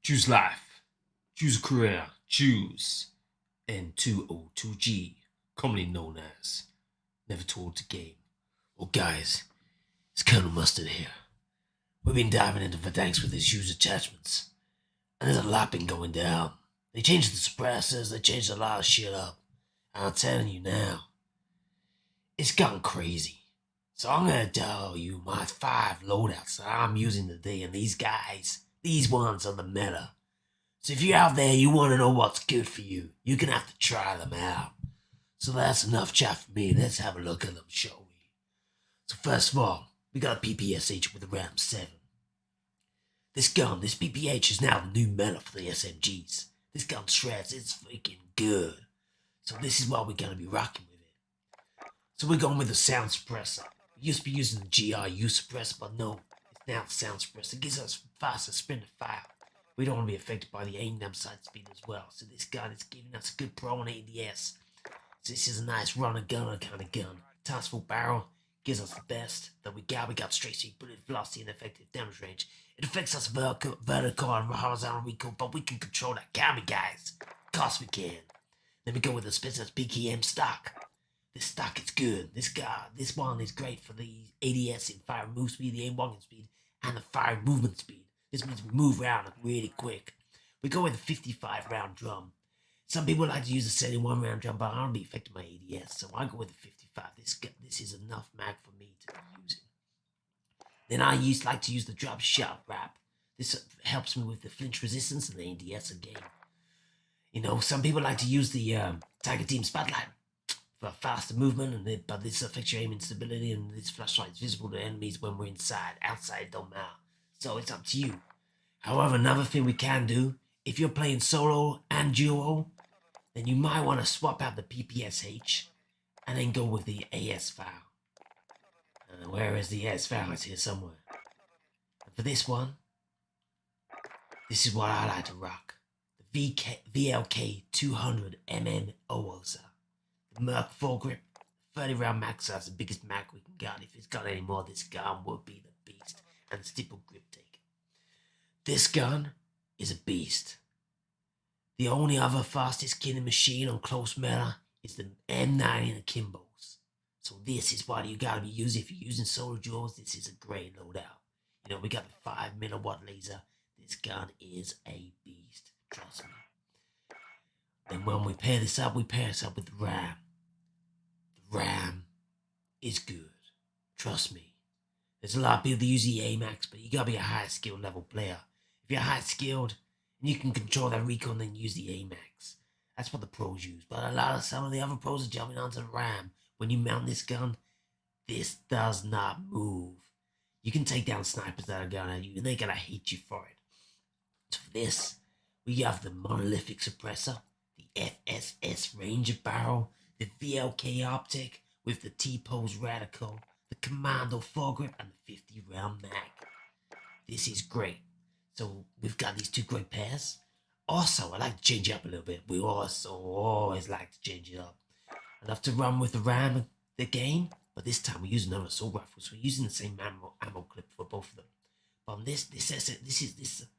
Choose life. Choose a career. Choose N202G, commonly known as Never Told to Game. Well, guys, it's Colonel Mustard here. We've been diving into Verdansk with his huge attachments, and there's a lot been going down. They changed the suppressors, they changed a lot of shit up. And I'm telling you now, it's gone crazy. So I'm gonna tell you my 5 loadouts that I'm using today, and these ones are the meta. So if you're out there, you want to know what's good for you, you're gonna have to try them out. So that's enough chat for me. Let's have a look at them, shall we? So first of all, we got a PPSH with a RAM 7. This gun, this PPH, is now the new meta for the SMGs. This gun shreds, it's freaking good. So this is what we're gonna be rocking with it. So we're going with the sound suppressor. We used to be using the GRU suppressor, but no, it's now the sound suppressor. It gives us faster sprint of fire. We don't want to be affected by the aim sight speed as well. So this gun is giving us a good pro on ADS. So this is a nice runner-gunner kind of gun. Times full barrel gives us the best that we got. We got straight speed, bullet velocity, and effective damage range. It affects us vertical and horizontal recoil, but we can control that camera, guys. Of course we can. Then we go with the Spitzen's PKM stock. This stock is good. This one is great for the ADS in fire move speed, the aim walking speed, and the fire movement speed. This means we move around really quick. We go with a 55 round drum. Some people like to use a 71 round drum, but I don't be affected by ADS, so I go with the 55. This is enough mag for me to be using. Then I like to use the drop shot wrap. This helps me with the flinch resistance and the ADS again. You know, some people like to use the Tiger Team Spotlight for faster movement, but this affects your aim stability, and this flashlight is visible to enemies when we're inside. Outside, don't matter. So it's up to you. However, another thing we can do, if you're playing solo and duo, then you might want to swap out the PPSH and then go with the AS file. Where is the AS file? It's here somewhere. And for this one, this is what I like to rock. The VLK 200 MMOSA. The Merc full grip, 30 round mag size, the biggest mag we can get. If it's got any more, this gun will be the beast. And the stipple grip take. This gun is a beast. The only other fastest killing machine on close meta is the M90 and the Kimbos. So this is what you gotta be using. If you're using solo duos, this is a great loadout. You know, we got the 5 milliwatt laser. This gun is a beast. Trust me. Then when we pair this up, with the RAM. The RAM is good. Trust me. There's a lot of people that use the AMAX, but you gotta be a high skill level player. If you're high skilled and you can control that recoil, then use the AMAX. That's what the pros use. But some of the other pros are jumping onto the RAM. When you mount this gun, this does not move. You can take down snipers that are going at you, and they're gonna hate you for it. So for this, we have the monolithic suppressor, the FSS Ranger barrel, the VLK optic with the T-pose radical, the Commando foregrip, and the 50 round mag. This is great. So we've got these 2 great pairs. Also, I like to change it up a little bit. We also always like to change it up. I love to run with the RAM again, but this time we're using another assault rifle, so we're using the same ammo clip for both of them. But on this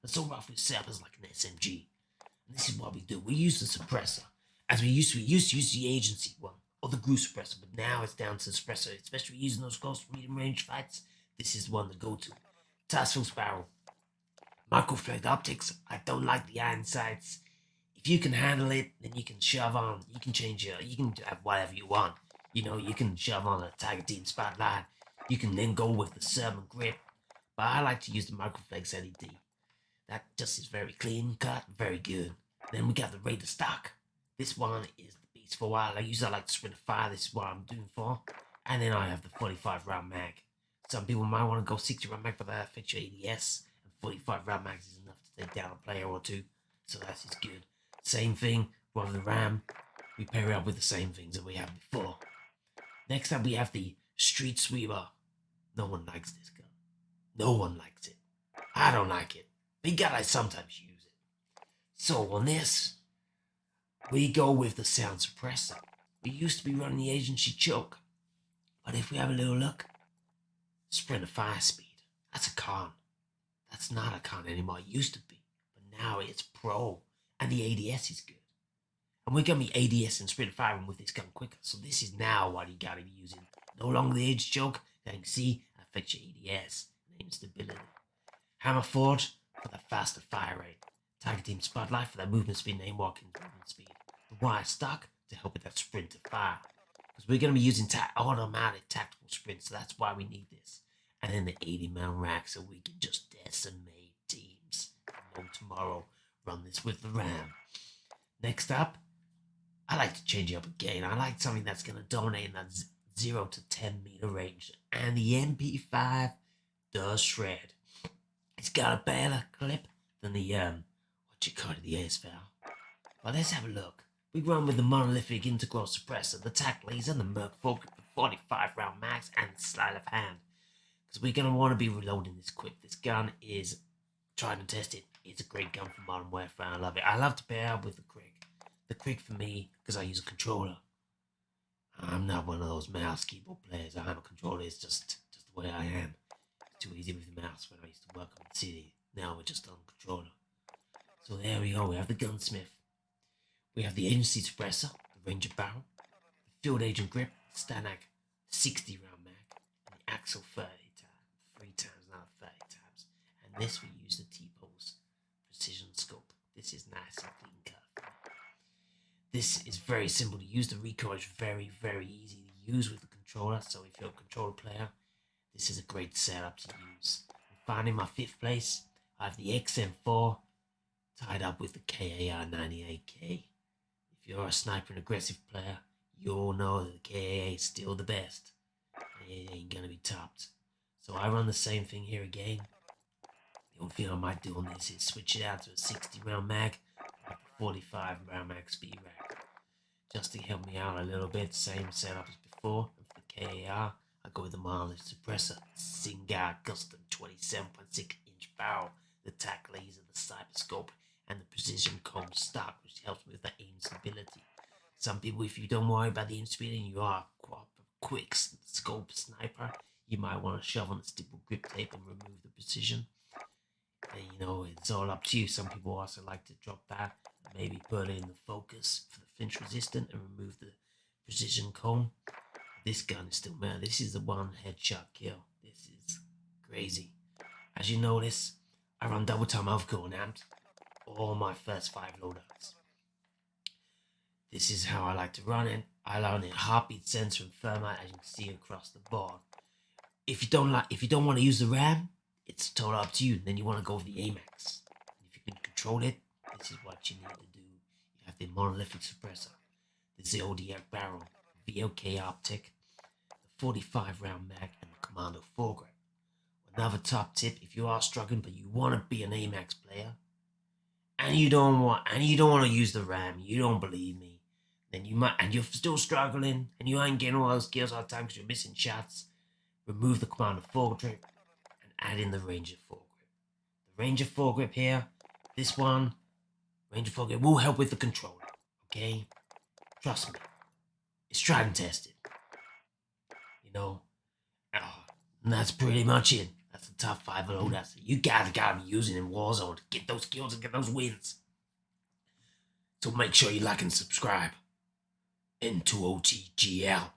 assault rifle is set up as like an SMG. And this is what we do. We use the suppressor. As we used to use the agency one, or the GRU suppressor, but now it's down to the suppressor, especially using those close medium range fights. This is one to go to. Task Force barrel. Microflect optics. I don't like the iron sights. If you can handle it, then you can shove on. You can you can have whatever you want. You know, you can shove on a Tiger Team Spotlight. You can then go with the Sermon grip. But I like to use the Microflex LED. That just is very clean cut, very good. Then we got the Raider stock. This one is the beast for a while. I like to sprint a fire. This is what I'm doing for. And then I have the 45 round mag. Some people might want to go 60 round mag, but that affects your ADS. 45 round mags is enough to take down a player or 2, so that is good. Same thing, run the RAM, we pair it up with the same things that we had before. Next up we have the Street Sweeper. No one likes this gun. No one likes it. I don't like it. But you gotta sometimes use it. So on this, we go with the sound suppressor. We used to be running the agency choke, but if we have a little look, sprint of fire speed. That's a con. That's not a con anymore. It used to be. But now it's pro, and the ADS is good. And we're going to be ADS and sprint firing with this gun quicker. So this is now what you got to be using. No longer the age choke. That you can see affects your ADS and aim stability. Hammer Forge for the faster fire rate. Tiger Team Spotlight for that movement speed and aim walking movement speed. The Wire Stock to help with that sprint to fire. Because we're going to be using automatic tactical sprint. So that's why we need this. And then the 80-man rack so we can just decimate teams. No tomorrow. Run this with the RAM. Next up, I like to change it up again. I like something that's going to dominate in that 0 to 10 meter range. And the MP5 does shred. It's got a better clip than the, the ASVAL. Well, let's have a look. We run with the monolithic integral suppressor, the tac laser, the Merc Focus, the 45 round max, and the sleight of hand. Because we're going to want to be reloading this quick. This gun is tried and tested. It's a great gun for modern warfare. I love it. I love to pair up with the Crick. The Crick for me, because I use a controller. I'm not one of those mouse keyboard players. I have a controller. It's just the way I am. It's too easy with the mouse when I used to work on the city. Now we're just on controller. So there we go. We have the gunsmith. We have the agency suppressor, the Ranger barrel, the field agent grip, the Stanag 60 round mag, and the Axle 30 times, 3 times, not 30 times. And this we use the T-pose precision scope. This is nice and clean cut. This is very simple to use. The recoil is very, very easy to use with the controller. So if you're a controller player, this is a great setup to use. And finally, my 5th place, I have the XM4 tied up with the KAR 98K. If you're a sniper and aggressive player, you'll know that the KAA is still the best. It ain't gonna be topped. So I run the same thing here again. The only thing I might do on this is switch it out to a 60 round mag, like a 45 round mag speed rack. Just to help me out a little bit, same setup as before. And for the KAR, I go with the monolith suppressor, Singar Custom 27.6 inch barrel, the tac laser, the cyberscope, and the precision comb stock, which helps with the aim stability. Some people, if you don't worry about the aim stability and you are a quick scope sniper, you might want to shove on the stipple grip tape and remove the precision. And it's all up to you. Some people also like to drop that and maybe put in the focus for the flinch resistant and remove the precision comb. This gun is still mad. This is the one headshot kill. This is crazy. As you notice, I run double time overkill and amped all my first 5 loadouts. This is how I like to run it. I run it heartbeat sensor and thermite, as you can see across the board. If you don't want to use the RAM, it's totally up to you. Then you want to go with the AMAX. And if you can control it, this is what you need to do. You have the monolithic suppressor, the Zodiac barrel, VLK optic, the 45 round mag, and the Commando foregrip. Another top tip: if you are struggling but you want to be an AMAX player, and you don't want to use the RAM, you don't believe me, then you might, and you're still struggling, and you ain't getting all those kills all the time because you're missing shots. Remove the Commando foregrip and add in the Ranger foregrip. The Ranger foregrip here, this one, Ranger foregrip will help with the controller. Okay, trust me, it's tried and tested. And that's pretty much it. That's the top 5 loadouts that you guys gotta be using in Warzone to get those kills and get those wins. So make sure you like and subscribe. N2OTGL.